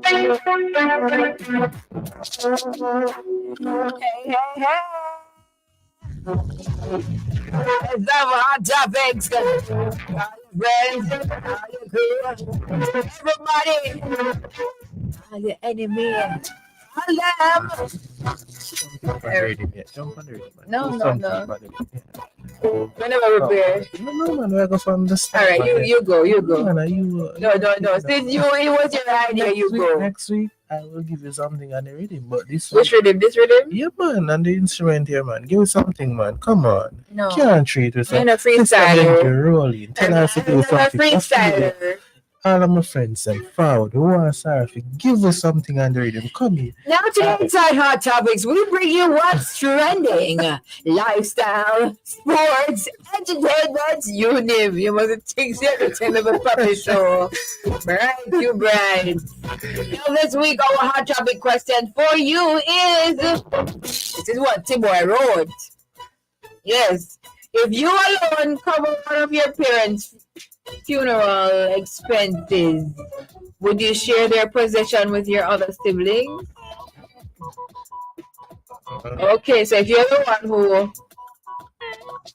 Hey. It's the hot topics. All your friends, all your crew, everybody, all your enemy, all them. Jump on the rhythm, man. No, Do no, something no. about it. Whenever prepare. No, man. We go from the All start. right, man. you go. Man, you, No. Since it was your idea, you go. Next week, I will give you something on the rhythm. But this Which week, rhythm? This rhythm? yeah, man, and the instrument here, man. Give me something, man. Come on. No. Can't treat us. I'm a This time freestyler. you're rolling. Tell us to do I'm a something. freestyler. All of my friends and proud who are sorry for give us something on the rhythm. Come here. Now today inside Hot Topics, we bring you what's trending. Lifestyle, sports, entertainment, you name. You must think everything of a puppet show. Right, you bright. Now this week our Hot Topic question for you is, this is what Tiboy wrote. Yes, if you alone cover one of your parents' funeral expenses, would you share their possession with your other siblings? Okay, so if you're the one who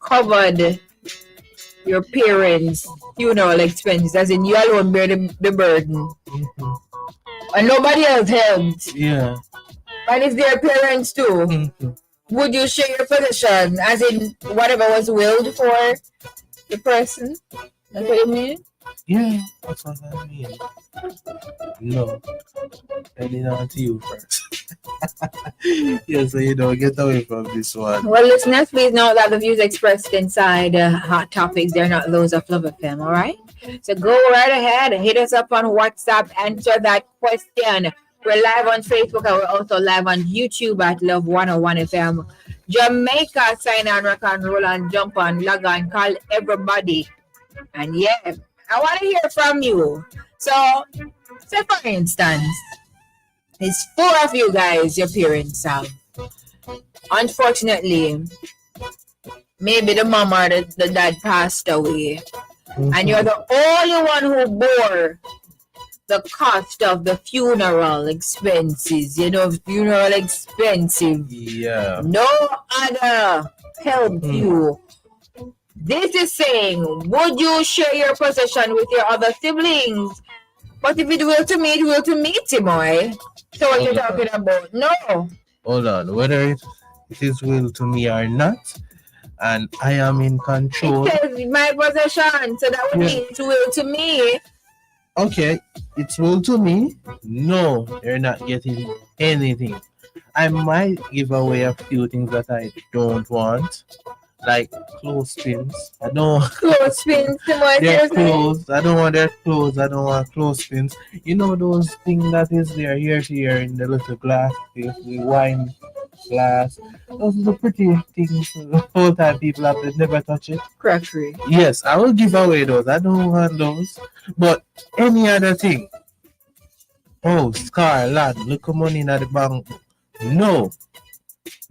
covered your parents' funeral expenses, as in you alone bear the burden, and nobody else helped, Yeah. and it's their parents too, would you share your possession, as in whatever was willed for the person? That's what you mean? Yeah, that's what I mean. No. Heading on to you first. Yeah, so you don't get away from this one. Well, listeners, please note that the views expressed inside Hot Topics, they're not those of Love FM, all right? So go right ahead, hit us up on WhatsApp, answer that question. We're live on Facebook and we're also live on YouTube at Love 101 FM. Jamaica, sign on, rock and roll and jump on, log on, call everybody. And yeah, I want to hear from you. So, say for instance, it's 4 of you guys your parents have. Unfortunately, maybe the mom or the dad passed away, and you're the only one who bore the cost of the funeral expenses. You know, funeral expensive. Yeah. No other help you. This is saying, would you share your possession with your other siblings? But if it will to me, it will to me, Timoy. So what you're talking about? No. Hold on. Whether it is will to me or not, and I am in control. It says my possession, so that would mean it's will to me. Okay, it's will to me. No, you're not getting anything. I might give away a few things that I don't want, like clothespins. I don't. Clothespins, Timoy. Their clothes. I don't want their clothes. I don't want clothespins. You know those things that is there here to here in the little glass, the wine glass. Those are the pretty things. The whole time people have to never touch it. Crackery. Yes, I will give away those. I don't want those. But any other thing, house, car, land, look money in the bank. No.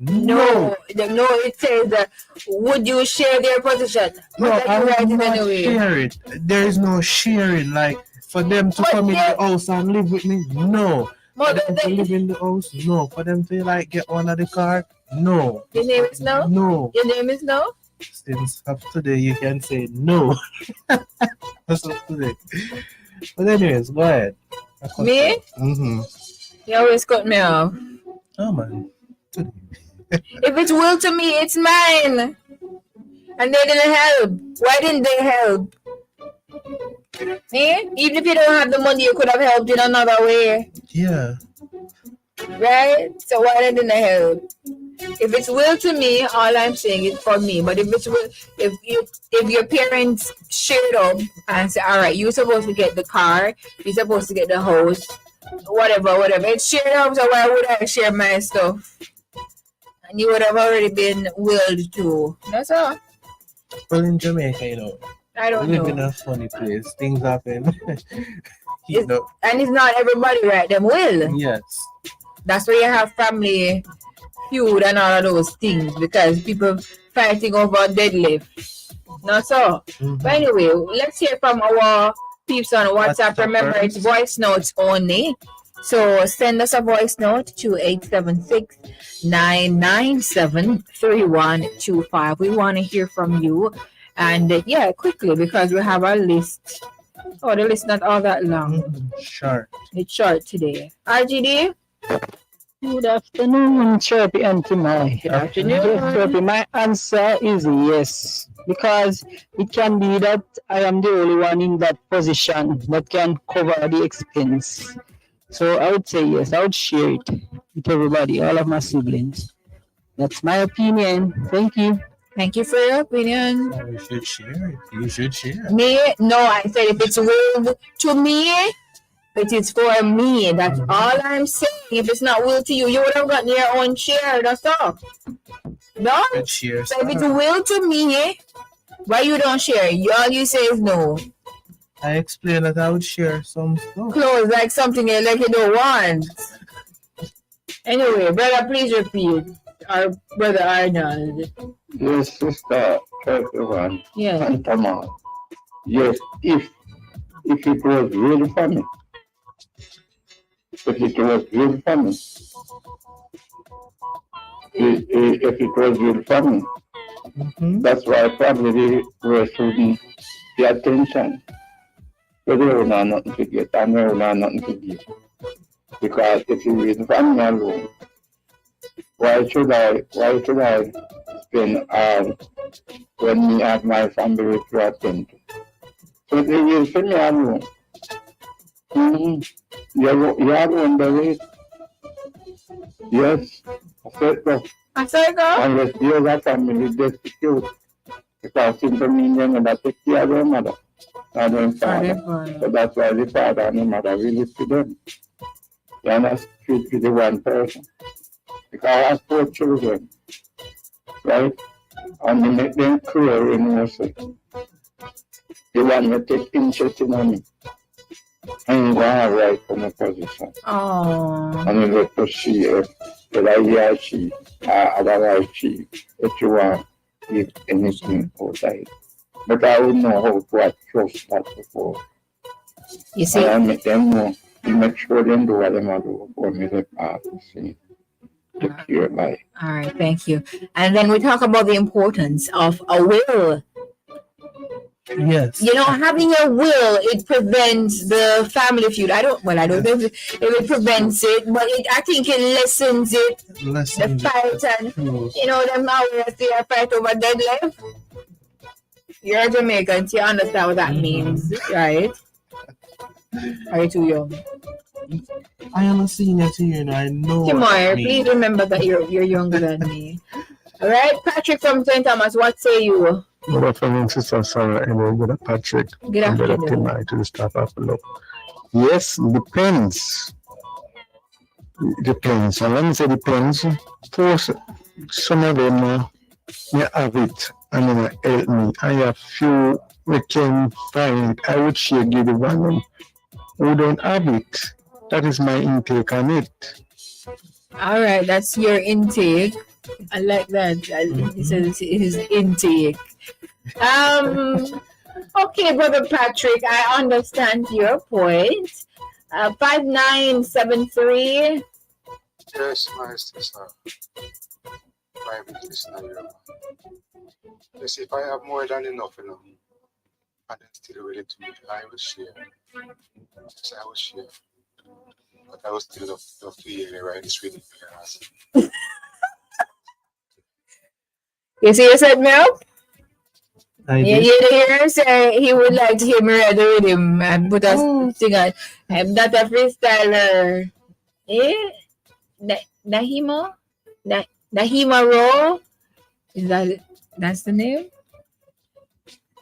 It says, would you share their possession? No, I will not share it. There is no sharing. Like, for them to come in the house and live with me, no. For them to live in the house, no. For them to, like, get one of the car, no. Your name is no? No. Your name is no? Since of today, you can say no. That's of today. But anyways, go ahead. Me? Mm-hmm. You always cut me off. Oh, man. If it's will to me, it's mine. And they didn't help. Why didn't they help? Eh? Even if you don't have the money, you could have helped in another way. Yeah. Right? So why didn't they help? If it's will to me, all I'm saying is for me. But if it's will, if your parents shared up and say, all right, you're supposed to get the car, you're supposed to get the house, whatever. It's shared up, so why would I share my stuff? And you would have already been willed to. That's all. Well, in Jamaica, you know, I don't we know. live in a funny place. Things happen. You know. And it's not everybody right them will. Yes. That's why you have family feud and all of those things, because people fighting over deadlift. Not so. But anyway, let's hear from our peeps on WhatsApp. Remember, it's voice notes only. So send us a voice note to 876-997-3125. We want to hear from you. And yeah, quickly because we have our list. Oh, the list not all that long. Sure. It's short today. RGD? Good afternoon, Chirpy and Timai. Good afternoon. Yes, Chirpy, my answer is yes. Because it can be that I am the only one in that position that can cover the expense. So I would say yes, I would share it with everybody, all of my siblings. That's my opinion. Thank you. Thank you for your opinion. You should share it. You should share. Me? No, I said if it's willed to me, it is for me. That's all I'm saying. If it's not willed to you, you would have gotten your own share. That's all. No? Good share. So if it's willed to me, why you don't share? All you say is no. I explained that I would share some stuff. Clothes like something like you don't want. Anyway, brother, please repeat. Our brother Arnold. Yes, sister, everyone. Yeah. And Tamar. Yes, if it was really funny. If it was really funny. If it was really funny. That's why probably we shouldn't pay attention. But they will not nothing to get, and they will not nothing to give. Because if you read family alone, why should I spend when me have my family to attend to? So they will send me alone. You have wonder it. Yes, I said so. I said go. Unless you have a family destitute. Because simple meaning and that take care of their mother. And their father. So that's why the father and the mother will live to them. They are not treated with the one person. Because I have 4 children, right? And they make them clear in mercy. The one that take interest in me. And you don't have right from a position. Oh. And you let us see if whether he or she, otherwise she, if you want, if anything outside. But I would know how to trust that before. You see? And I make them know. You make sure them do what they must do for me to pass the scene. Take care, bye. All right, thank you. And then we talk about the importance of a will. Yes. You know, having a will, it prevents the family feud. I don't know if it prevents it, but I think it lessens it. The fight and, you know, them always say a fight over dead life. You're a Jamaican, so you understand what that means, right? Are you too young? I am a senior to you, and I know. Kimar, please remember that you're younger than me. All right, Patrick from St. Thomas, what say you? Good afternoon, Sister Sarah, and brother Patrick. Good and brother afternoon. Timai to the staff of the law. Yes, depends. It depends. And when I say depends, first, some of them may have it and then help me. I have few we can find. I would share give the one who don't have it. That is my intake on it. All right, that's your intake. I like that. He says his intake. Okay, brother Patrick, I understand your point. 5973. Yes, my sister. Private listener. Yes, if I have more than enough, and then still willing to meet, I will share. Yes, I will share. But I will still love to hear you right this week. You see, you set me up? I Yeah, did. you hear him say he would like to hear me read the rhythm and put a thing on. I'm not a freestyler. Nahima? Nahima Raw? That's the name?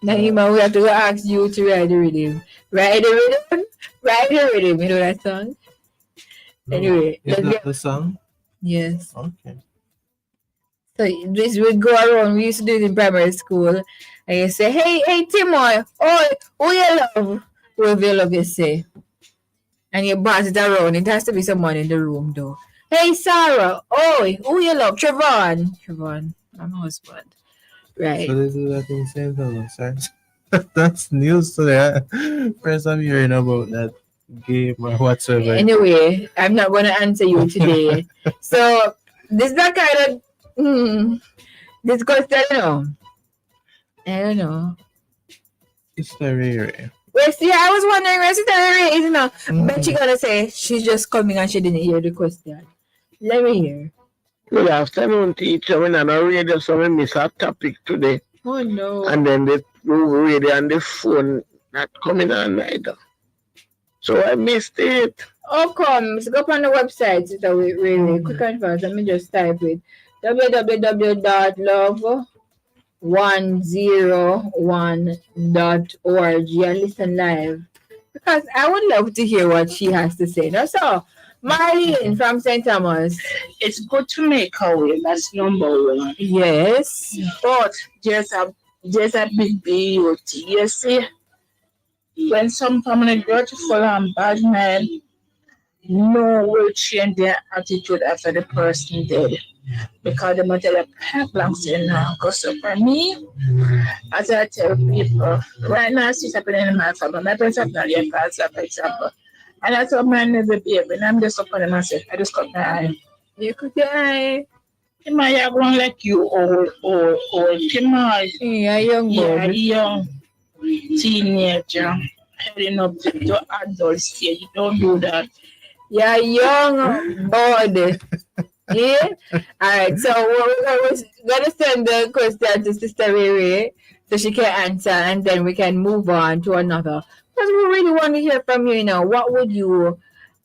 Nahima, we have to ask you to write the rhythm. Write the rhythm? Write the rhythm. You know that song? Anyway, Is let's that get. the song? Yes. Okay. So this would go around. We used to do it in primary school. And you say, hey, Timoy, oh, who you love? Whoever you love, you say. And you bounce it around. It has to be someone in the room, though. Hey, Sarah, oh, who you love? Trevon, my husband. Right. So they do that in St. Thomas, right? That's news to that. First I'm hearing about that. game or whatsoever. Anyway, I'm not going to answer you today. So, this is that kind of this question, I don't know. It's the rare. Well, see, I was wondering where Sister Rere is now. But she gonna say she's just coming and she didn't hear the question. Let me hear. Good afternoon, teacher. When I radio, so we miss our topic today. Oh no. And then the radio and the phone not coming on either. So I missed it. Oh, come. So go up on the website, Sister Rere. Quick and fast. Let me just type it. www.love101.org and listen live. Because I would love to hear what she has to say. Now, so, Marlene from St. Thomas. It's good to make a way. That's number one. Yes. But there's a big beauty. You see, when some family beautiful and bad men, no will change their attitude after the person dead. Because they might tell a blank say now. Because for me, as I tell people, right now it's happening in my family. My parents have not yet passed, for example. And I told my neighbor, baby, and I'm just up on myself. I just cut my eye. You cut your eye. He might have one like you, old. He might. Yeah, young boy. Yeah, young teenager. Heading up to adult stage. Don't do that. Yeah, young boy. Yeah? Alright, so we're gonna send the question to Sister Rere so she can answer and then we can move on to another. Because we really want to hear from you, What would you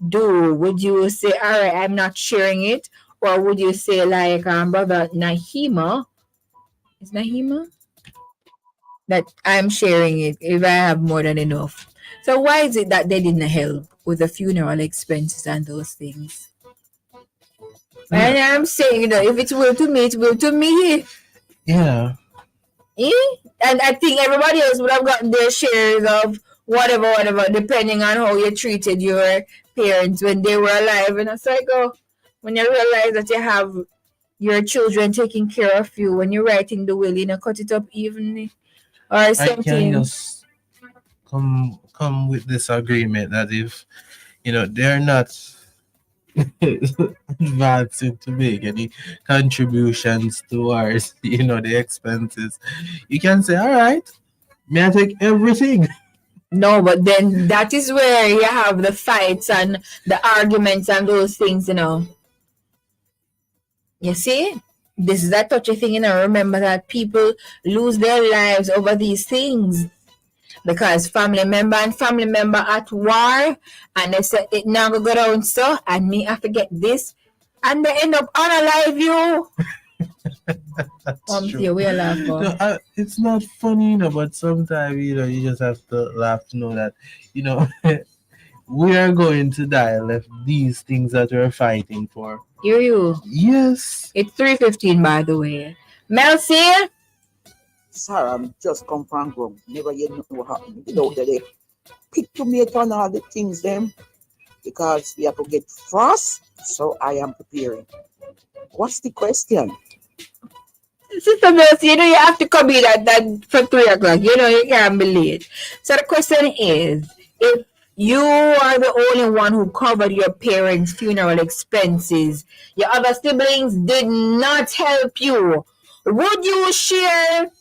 do? Would you say, alright, I'm not sharing it? Or would you say like Brother Nahima? Is Nahima? That I'm sharing it if I have more than enough. So why is it that they didn't help with the funeral expenses and those things? And I'm saying, if it's will to me, it's will to me. Yeah. And I think everybody else would have gotten their shares of whatever, depending on how you treated your parents when they were alive. And it's like, when you realize that you have your children taking care of you, when you're writing the will, cut it up evenly or something. I can just come with this agreement that if they're not advancing to make any contributions towards the expenses, you can say, all right, may I take everything? No, but then that is where you have the fights and the arguments and those things, You see? This is a touchy thing, Remember that people lose their lives over these things. Because family member at war, and they say it now go down so, and me I forget this, and they end up unalive you. True. We laugh. No, it's not funny, but sometimes you just have to laugh to know that we are going to die. Left these things that we're fighting for. Hear you? Yes. It's 3:15, by the way. Melcy. Sarah, just come from home. Never yet know what happened. Without the pick to make on all the things them because we have to get frost. So I am preparing. What's the question? Sister Melcy, you have to come in at that for 3 o'clock. You can't be late. So the question is, if you are the only one who covered your parents' funeral expenses, your other siblings did not help you, would you share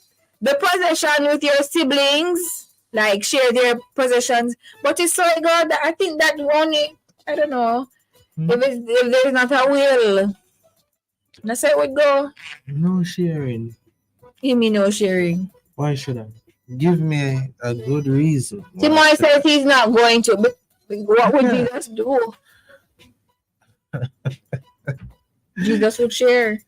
the possession with your siblings, like share their possessions? But it's so good. I think that only, I don't know, if there's not a will, that's how it would go. No sharing. You mean no sharing? Why should I? Give me a good reason. Timoy says he's not going to, but what would Jesus do? Jesus would share.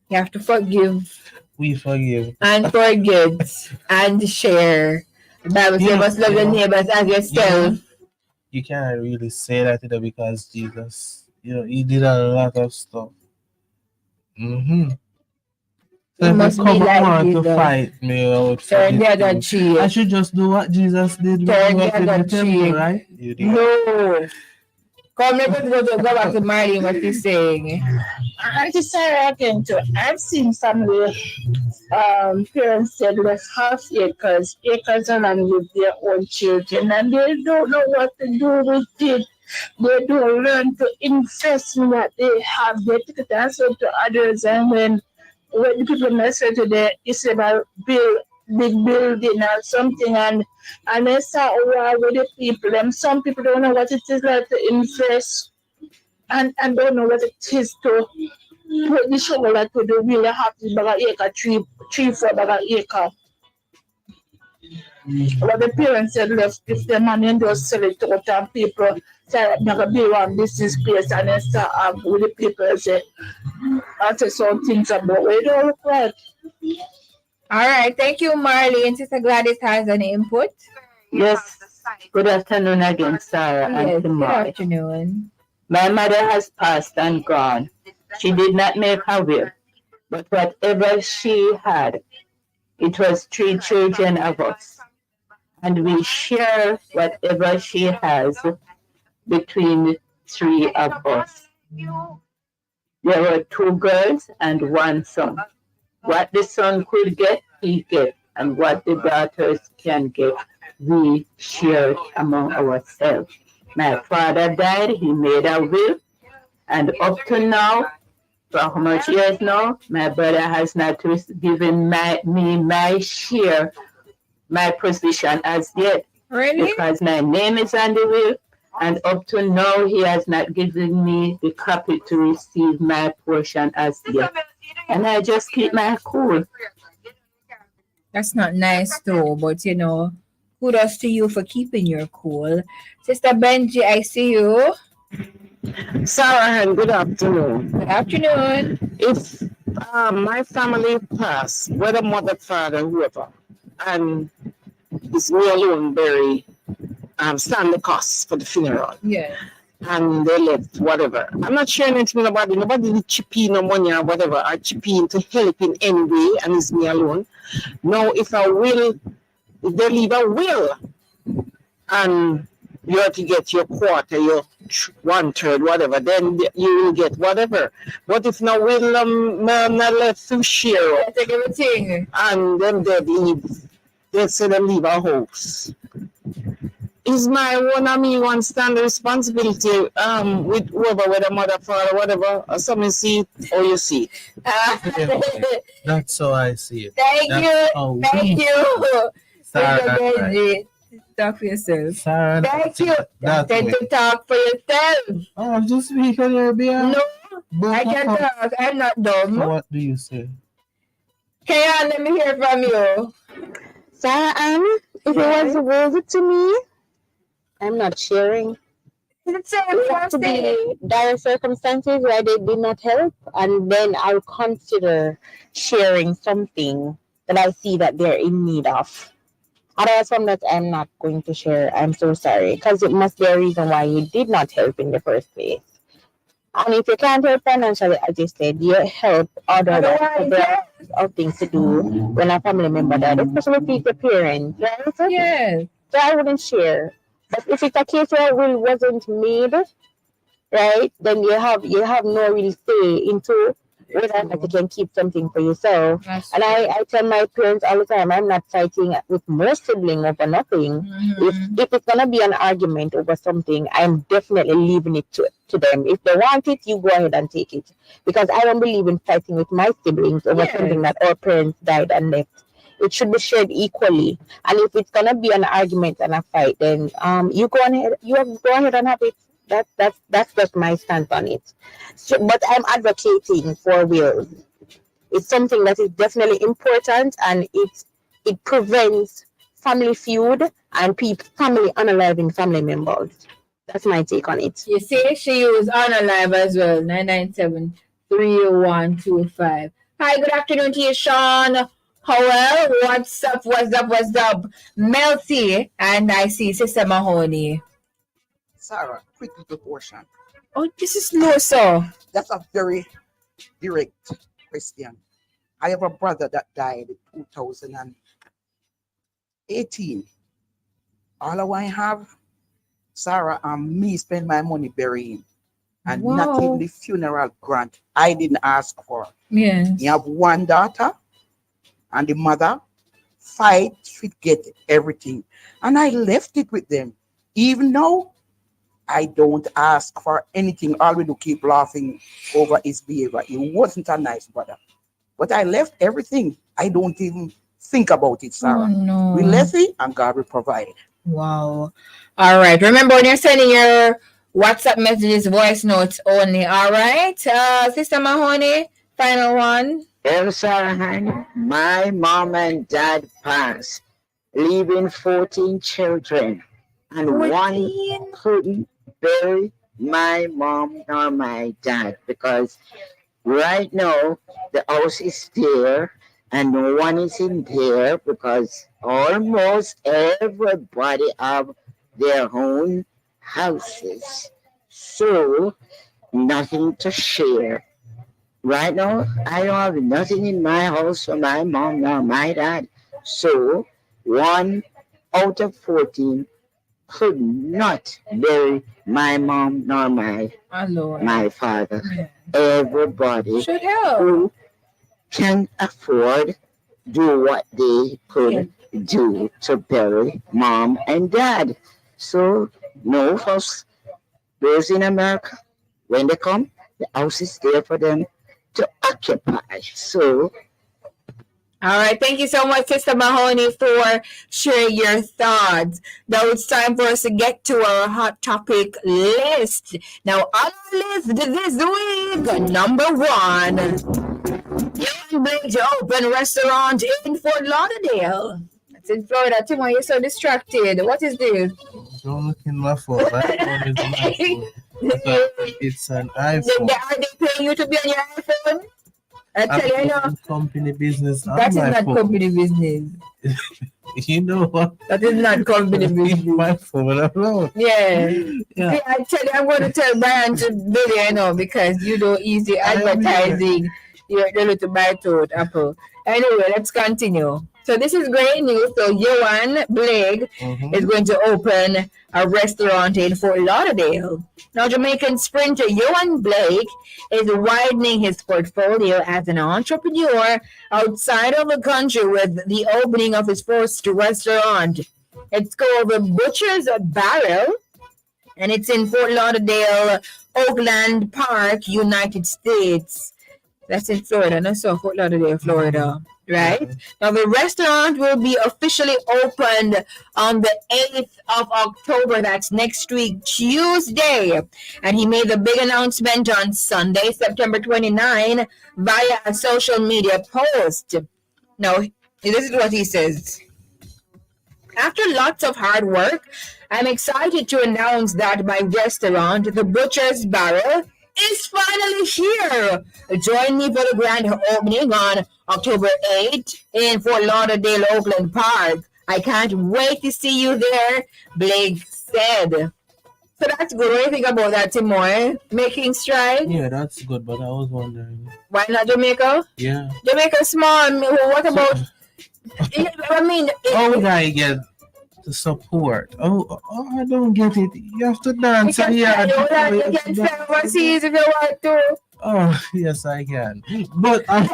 You have to forgive. We forgive. And forget and share. The Bible says, must love your neighbors as yourself. You can't really say that because Jesus, he did a lot of stuff. So if you come on to fight me out for turn the other cheek. I should just do what Jesus did when he was in the temple, right? No. Come, let's go back to Marlene, what she's saying. Auntie Sarah again too. I've seen family parents said let's have acres along with their own children and they don't know what to do with it. They don't learn to invest in what they have. They take it and sell to others and when the people message to them, it's about big building or something and they start war with the people and some people don't know what it is like to invest and don't know what it is to put the shovel to the really happy bag of acre, 4 bag of acre. What the parents said left if the money just sell it out and people say never be one business place and then start with the people say after some things about where it don't look right. All right, thank you, Marlene. Sister Gladys has an input. Yes. Good afternoon again, Sarah Yes, and good Timothy. afternoon. My mother has passed and gone. She did not make her will, but whatever she had, it was 3 children of us, and we share whatever she has between 3 of us. There were 2 girls and 1 son. What the son could get, he get, and what the daughters can get, we shared among ourselves. My father died, he made a will, and up to now, for how much years now, my brother has not given me my share, my position as yet. Really? Because my name is on the will, and up to now, he has not given me the copy to receive my portion as yet. And I just keep my cool. That's not nice though, but you know, kudos to you for keeping your cool. Sister Benji, I see you. Sarah, and good afternoon. Good afternoon. If my family pass, whether mother, father, whoever, and it's me alone bury, stand the cost for the funeral. Yeah. And they left, whatever. I'm not sharing anything with nobody. Nobody did chip in no money or whatever. I chip in to help in any way, and it's me alone. Now, if they leave a will, and you have to get your quarter, your 1/3, whatever, then you will get whatever. But if no will, not left to share, Take everything. and then they say them leave a house. Is my one stand responsibility with whoever, whether mother, father, whatever, or something see it or you see it. That's how I see it. Thank you. Thank you. Sarah, Benji. Talk for yourself. Sarah, Thank you. that Tend way. to talk for yourself. Oh, just speak on your behalf. No, I can talk. I'm not dumb. So what do you say? Kayan, let me hear from you. Sarah Ann, if it was worth to me, I'm not sharing. It's It has to be dire circumstances where they did not help, and then I'll consider sharing something that I see that they're in need of. Otherwise, from that, I'm not going to share. I'm so sorry, because it must be a reason why you did not help in the first place. And if you can't help financially, as you said, you help other of things to do when a family member died, especially if it's a parent, right? Yes. So I wouldn't share. But if it's a case where a will wasn't made, right, then you have no real say into whether or not you can keep something for yourself. And I tell my parents all the time, I'm not fighting with my sibling over nothing. Mm-hmm. If it's gonna be an argument over something, I'm definitely leaving it to them. If they want it, you go ahead and take it. Because I don't believe in fighting with my siblings over something that our parents died and left. It should be shared equally. And if it's gonna be an argument and a fight, then you go ahead and have it. That's just my stance on it. So, but I'm advocating for wills. It's something that is definitely important, and it prevents family feud and family unaliving family members. That's my take on it. You see, she used unalive as well. 997-30125. Hi, good afternoon to you, Sean. Howell, what's up? Melty, and I see Sister Mahoney. Sarah, quick little portion. Oh, this is low, so. That's a very direct question. I have a brother that died in 2018. All I have Sarah, me spend my money burying. And Wow. not even the funeral grant I didn't ask for. Yes. You have one daughter, and the mother fight to get everything. And I left it with them. Even now, I don't ask for anything. All we do keep laughing over his behavior. He wasn't a nice brother. But I left everything. I don't even think about it, Oh Sarah. no. We left it and God will provide. Wow. All right. Remember when you're sending your WhatsApp messages, voice notes only. All right. Sister Mahoney, final one. Well, Sarah Honey, my mom and dad passed, leaving 14 children, and one 14. couldn't bury my mom nor my dad because right now the house is there and no one is in there because almost everybody have their own houses. So nothing to share. Right now, I don't have nothing in my house for my mom nor my dad. So, 1 out of 14 could not bury my mom nor my father. Yeah. Everybody Should help. who can afford do what they could do to bury mom and dad. So, no, folks, those in America, when they come, the house is there for them to occupy. So, All right. Thank you so much, Sister Mahoney, for sharing your thoughts. Now it's time for us to get to our hot topic list. Now, on our list this week, number one, Young Blake to open restaurant in Fort Lauderdale. That's in Florida. Timo, you're so distracted. What is this? Don't look in my phone. My phone is my phone. It's an iPhone. Are they paying you to be on your iPhone? I tell you, I know. Company business on That is my not phone. company business. You know what? That is not company business. My phone alone. Yeah. Yeah. See, I tell you, I'm going to tell Brian to do it, because you do easy advertising. You're the little bite Apple. Anyway, let's continue. So this is great news. So Johan Blake is going to open a restaurant in Fort Lauderdale. Now, Jamaican sprinter Johan Blake is widening his portfolio as an entrepreneur outside of the country with the opening of his first restaurant. It's called the Butcher's Barrel, and it's in Fort Lauderdale, Oakland Park, United States. That's in Florida, not so Fort Lauderdale, Florida, right? Now, the restaurant will be officially opened on the 8th of October. That's next week, Tuesday. And he made the big announcement on Sunday, September 29, via a social media post. Now, this is what he says. After lots of hard work, I'm excited to announce that my restaurant, The Butcher's Barrel, is finally here. Join me for the grand opening on October 8th in Fort Lauderdale, Oakland Park. I can't wait to see you there, Blake said. So that's good. What do you think about that, Timor? Making strides? Yeah, that's good, but I was wondering. Why not Jamaica? Yeah. Jamaica small. What about... I mean... How would I get the support? Oh, I don't get it. You have to dance. You can sell overseas if you want to. Oh, yes, I can. But what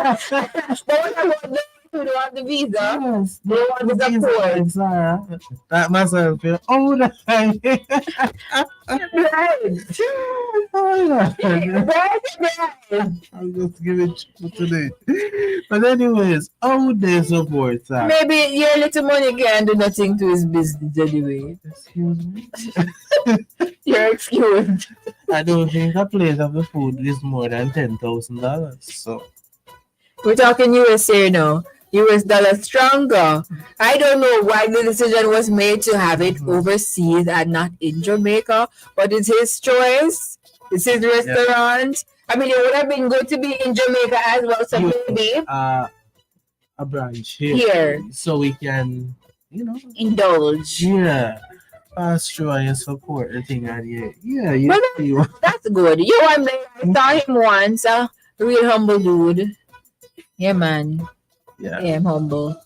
about the who don't have the visa? Yes, they want the support. Sarah. That myself, oh, that Right. I'll just give it today. But anyways, how they support, Sarah? Maybe your little money can do nothing to his business anyway. Excuse me? You're excused. I don't think a plate of the food is more than $10,000. So we're talking US here now. US dollar stronger. I don't know why the decision was made to have it overseas and not in Jamaica, but it's his choice. It's his restaurant. I mean, it would have been good to be in Jamaica as well. So maybe a branch here, so we can, indulge. Yeah. Pass through and support the thing, and that's good. I saw him once, a real humble dude. Yeah, man. Yeah, I'm humble.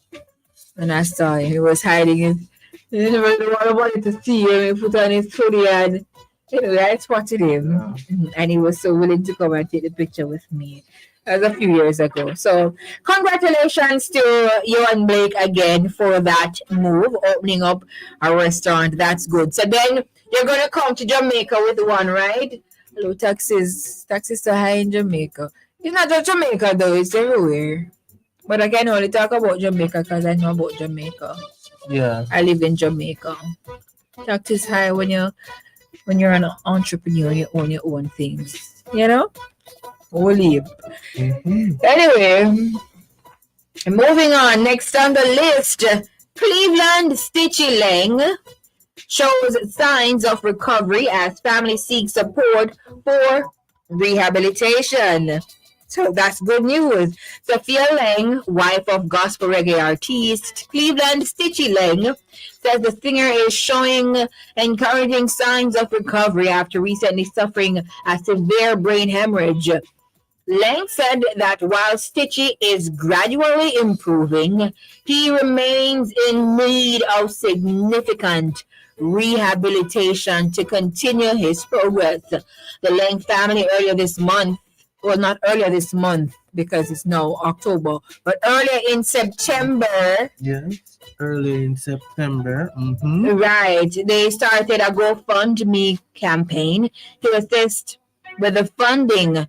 And I saw him. He was hiding You never wanted to see him. He put on his hoodie and anyway, I spotted him. And he was so willing to come and take the picture with me. That was a few years ago. So congratulations to you and Blake again for that move, opening up a restaurant. That's good. So then you're gonna come to Jamaica with one, right? Hello, taxes are high in Jamaica. It's not just Jamaica though, it's everywhere. But I can only talk about Jamaica because I know about Jamaica. Yeah. I live in Jamaica. Tax is high when you're an entrepreneur, you own your own things. You know? We'll leave. Anyway, moving on. Next on the list, Cleveland Stitchy Lang shows signs of recovery as family seeks support for rehabilitation. So that's good news. Sophia Lang, wife of gospel reggae artist Cleveland Stitchy Lang, says the singer is showing encouraging signs of recovery after recently suffering a severe brain hemorrhage. Lang said that while Stitchy is gradually improving, he remains in need of significant rehabilitation to continue his progress. The Lang family earlier this month, well, not earlier this month because it's now October, but earlier in September. Yes, early in September. Right. They started a GoFundMe campaign to assist with the funding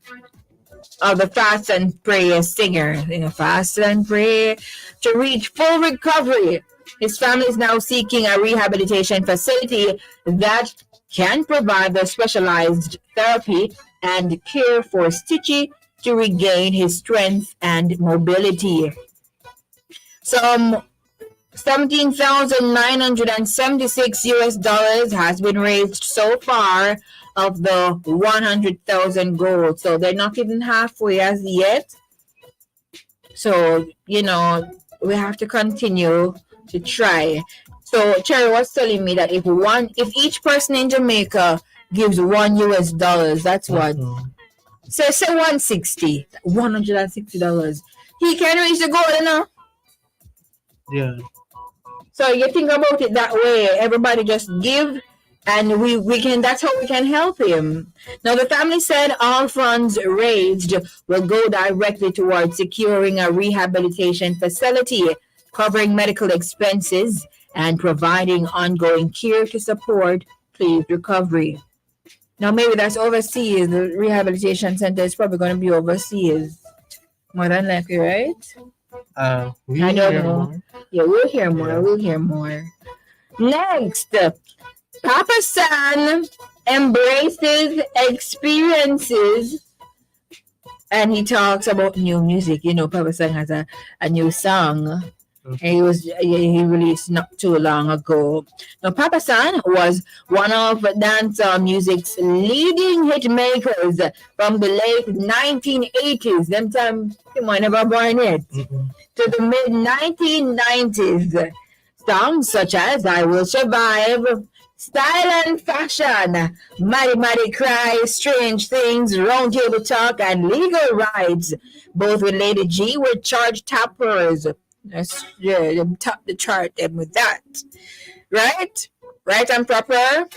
of the Fast and Pray singer. Fast and Pray to reach full recovery. His family is now seeking a rehabilitation facility that can provide the specialized therapy and care for Stitchy to regain his strength and mobility. Some $17,976 has been raised so far of the 100,000 goal. So they're not even halfway as yet. So, we have to continue to try. So Cherry was telling me that if each person in Jamaica gives $1, that's what. So say $160. He can reach the goal, Yeah. So you think about it that way. Everybody just give and we can that's how we can help him. Now the family said all funds raised will go directly towards securing a rehabilitation facility, covering medical expenses, and providing ongoing care to support Cleve's recovery. Now maybe that's overseas. The rehabilitation center is probably going to be overseas. More than likely, right? I don't know. More. Yeah, we'll hear more. Yeah. We'll hear more. Next, Papa San embraces experiences and he talks about new music. Papa San has a new song. He released not too long ago. Now, Papa San was one of dance music's leading hit makers from the late 1980s. Them time he might never born it. To the mid 1990s. Songs such as I Will Survive, Style and Fashion, Mighty Cry, Strange Things, Round Table Talk, and Legal Rights, both with Lady G, were chart toppers. Them top the chart them with that. Right? Right and proper?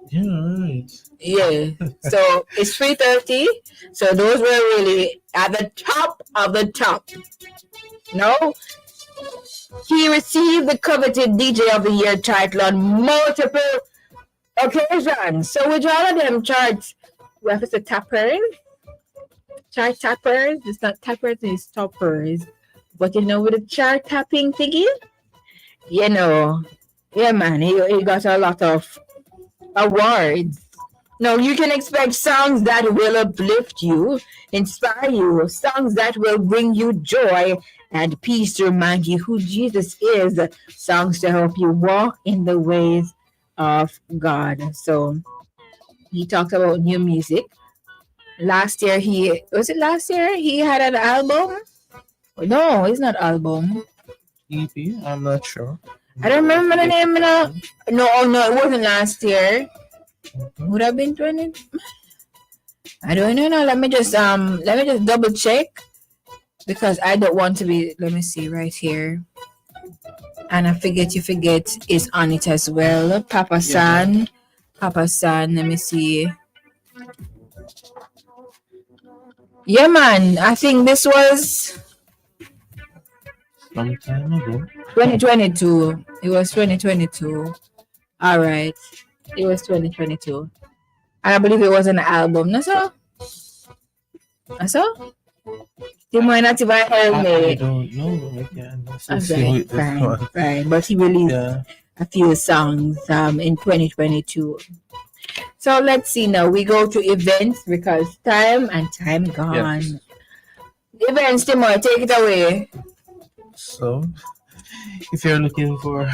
Yeah, right. Yeah. So it's 3:30. So those were really at the top of the top. No? He received the coveted DJ of the Year title on multiple occasions. So with all of them charts, we have to say tappers. Chart tappers. It's not tappers, it's toppers. But with the chart tapping thingy, yeah man, he got a lot of awards. Now you can expect songs that will uplift you, inspire you, songs that will bring you joy and peace to remind you who Jesus is, songs to help you walk in the ways of God. So he talked about new music. Last year he had an album? No, it's not album. EP? I'm not sure. I don't remember the name. No, it wasn't last year. Would have been 20. I don't know. Let me just double check because I don't want to be. Let me see right here. And I forget you forget is on it as well. Papa San. Papa San, let me see. Yeah, man. I think this was Some time ago. 2022. It was 2022. All right. It was 2022. And I believe it was an album. That's all. That's all. You might not even help I me. don't know. I can't associate Okay, with this fine, one. fine. But he released Yeah. a few songs in 2022. So let's see now. We go to events because time gone. Yes. Events, Timor, take it away. So, if you're looking for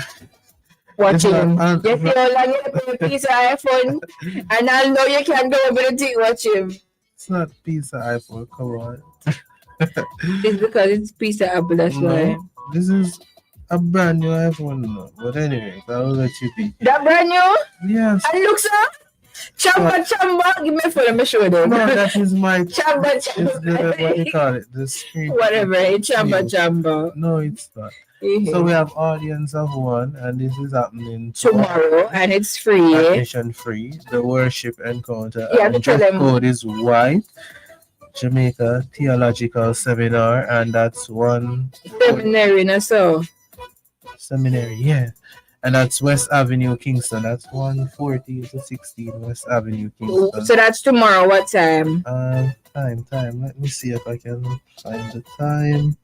Watching. not- Yes, you're long a piece of iPhone, and I know you can go over the thing watch him. it's not piece of iPhone, come on. It's because it's piece of Apple, that's why. No, this is a brand new iPhone. No. But anyway, I'll let you be. That brand new? Yes. And look, sir. Chamba. Give me a phone, let me show them. No, that is my Chamba. It's the, what do you call it? The screen. Whatever, it's Chamba. No, it's not. So we have audience of one, and this is happening tomorrow, and it's free. Admission free. The worship encounter. Yeah, and dress code is white. Jamaica Theological Seminar, and that's one seminary, no so. Seminary, yeah. And that's West Avenue, Kingston. That's 140 to 16 West Avenue, Kingston. So that's tomorrow. What time? Time. Let me see if I can find the time.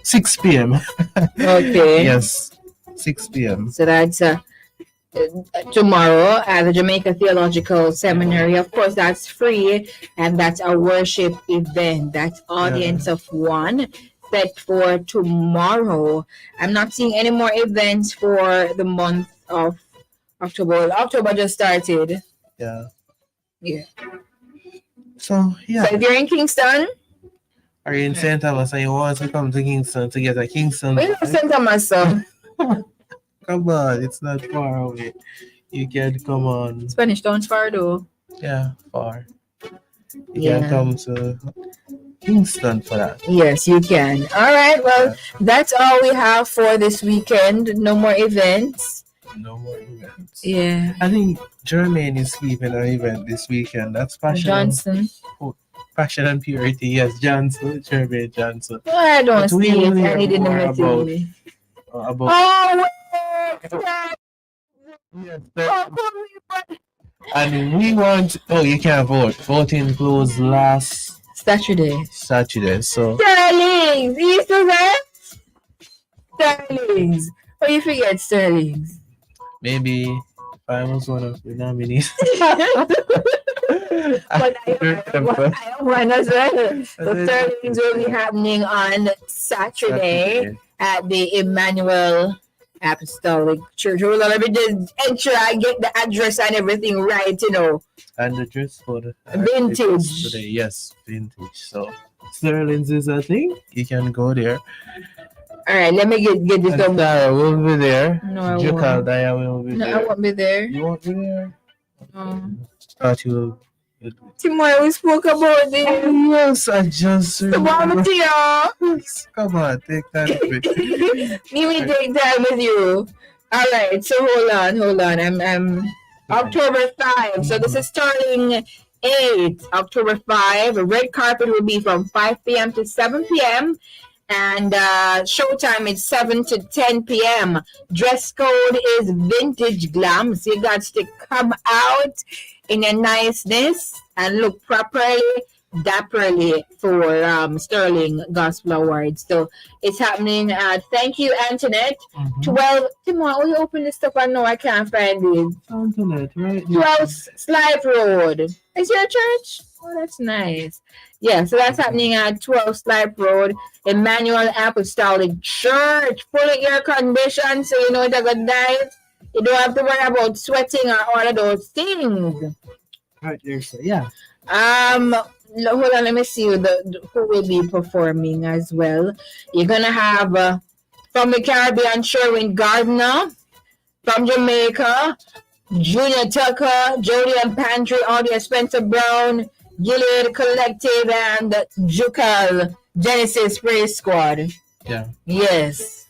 6 p.m. Okay. Yes, 6 p.m. So that's tomorrow at the Jamaica Theological Seminary. Of course, that's free, and that's a worship event. That's audience of one set for tomorrow. I'm not seeing any more events for the month of October. October just started. Yeah. So if you're in Kingston, are you in St. Thomas and you want to come to Kingston to get a Kingston? We have St. Thomas, so. Come on, it's not far away. You can come on. Spanish Town's far though. Yeah, far. You can come to Kingston for that. Yes, you can. All right, well, that's all we have for this weekend. No more events. No more events. Yeah. I think Jermaine is keeping an event this weekend. That's Passion. Johnson. Passion and Purity. Yes, Johnson. Jermaine Johnson. Well, I don't But we see it. will I need hear to more know about Oh, and we want. Oh, you can't vote. Voting closed last Saturday. So Sterling's. You still there? Sterling's. Oh, you forget Sterling's. maybe if I was one of the nominees. But I am one as well. So Sterling's will be happening on Saturday at the Emmanuel Apostolic Church. Hold on, let me just ensure I get the address and everything right, you know. And the dress code. Vintage. Today, yes, vintage. So Sterling's is a thing. You can go there. All right, let me get this done. Dara will be there. No, I Jukal won't. Daya will be No, there. I won't be there. You won't be there? No. Thought you will. Tomorrow we spoke about this. Yes, I just remember. Come on, take time with me. Me will take time with you. All right, so hold on. I'm October 5. So this is starting 8. October 5. The red carpet will be from 5 p.m. to 7 p.m. And showtime is 7 to 10 p.m. Dress code is vintage glam. So you got to come out in a niceness and look properly, dapperly for Sterling Gospel Awards. So it's happening at, thank you, Antoinette. 12, tomorrow we open this stuff. I know I can't find it. Antoinette, right? 12 Slipe Road. Is your church? Oh, that's nice. Yeah, so that's happening at 12 Slipe Road, Emmanuel Apostolic Church. Fully air conditioned, so you know it's a good night. You don't have to worry about sweating or all of those things. Right there, so yeah. Hold on, let me see who will be performing as well. You're gonna have from the Caribbean, Sherwin Gardner. From Jamaica, Junior Tucker, Jody and Pantry, Audio Spencer Brown, Gilead Collective, and Jukal Genesis Praise Squad. Yeah. Yes.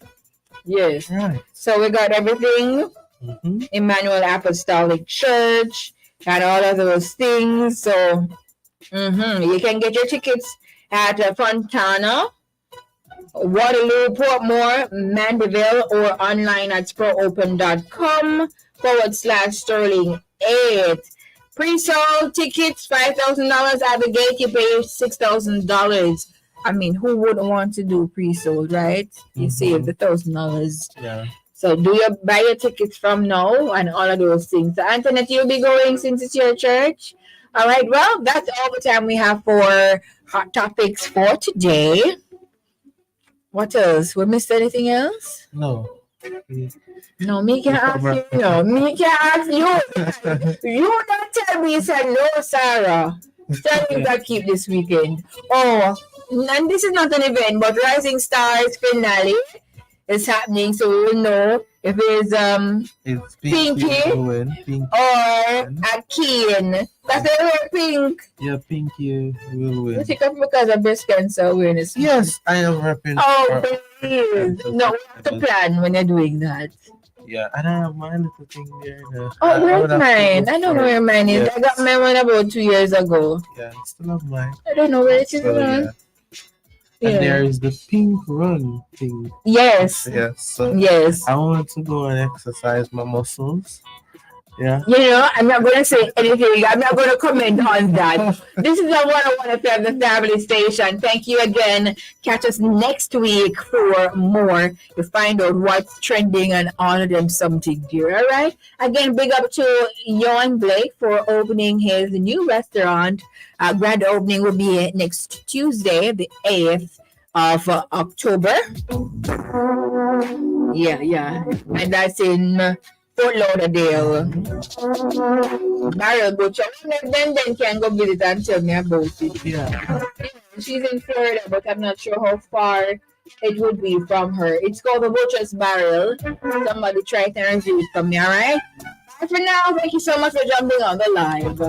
Yes. Right. So we got everything. Mm-hmm. Emmanuel Apostolic Church, got all of those things. So you can get your tickets at Fontana, Waterloo, Portmore, Mandeville, or online at proopen.com/Sterling 8. Pre-sold tickets, $5,000 at the gate. You pay $6,000. I mean, who wouldn't want to do pre-sold, right? You save the $1,000. Yeah. So buy your tickets from now and all of those things. So Antoinette, you'll be going since it's your church. All right. Well, that's all the time we have for hot topics for today. What else? We missed anything else? No. No, me can ask you. No, me can ask you. You don't tell me, say no, Sarah. Tell me that keep this weekend. Oh, and this is not an event, but Rising Stars finale is happening, so we will know if it's It's Pinky will win. Pinky. or a Keen. That's the wear pink. Yeah, Pinky will You win. think of because of breast cancer awareness. Yes, I am repping. Oh, please. No, we have to plan when you're doing that. Yeah, and I have my little thing there. Oh, where's mine? I don't know where mine is. Yes. I got mine one about 2 years ago. Yeah, I still have mine. I don't know where it is. So, yeah. Yeah. And there is the pink run thing. Yes. Yes. So Yes. I want to go and exercise my muscles. Yeah. You know, I'm not going to say anything. I'm not going to comment on that. This is a 101 FM, the family station. Thank you again. Catch us next week for more to find out what's trending and all of them something dear. All right. Again, big up to Johan Blake for opening his new restaurant. Grand opening will be next Tuesday, the 8th of October. Yeah. And that's in Fort Lauderdale. Barrel Butcher. Then can go visit and tell me about it. Yeah. She's in Florida, but I'm not sure how far it would be from her. It's called the Butcher's Barrel. Somebody try it and review it from me, alright? Bye for now. Thank you so much for jumping on the live.